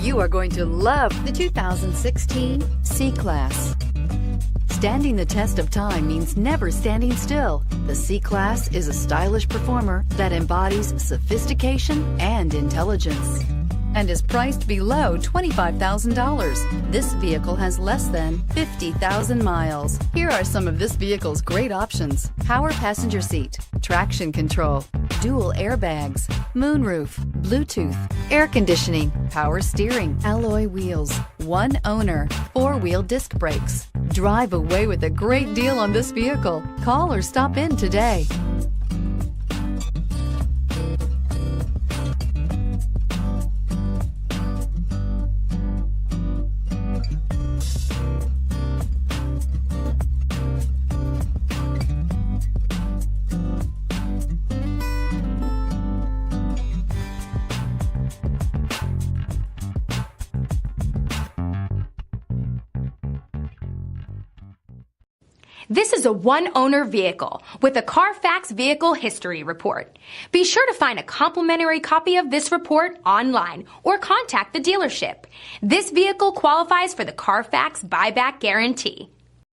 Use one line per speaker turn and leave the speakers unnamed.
You are going to love the 2016 C-Class. Standing the test of time means never standing still. The C-Class is a stylish performer that embodies sophistication and intelligence and is priced below $25,000. This vehicle has less than 50,000 miles. Here are some of this vehicle's great options: power passenger seat, traction control, dual airbags, moonroof, Bluetooth, air conditioning, power steering, alloy wheels, one owner, four-wheel disc brakes. Drive away with a great deal on this vehicle. Call or stop in today.
This is a one-owner vehicle with a CARFAX Vehicle History Report. Be sure to find a complimentary copy of this report online or contact the dealership. This vehicle qualifies for the CARFAX Buyback Guarantee.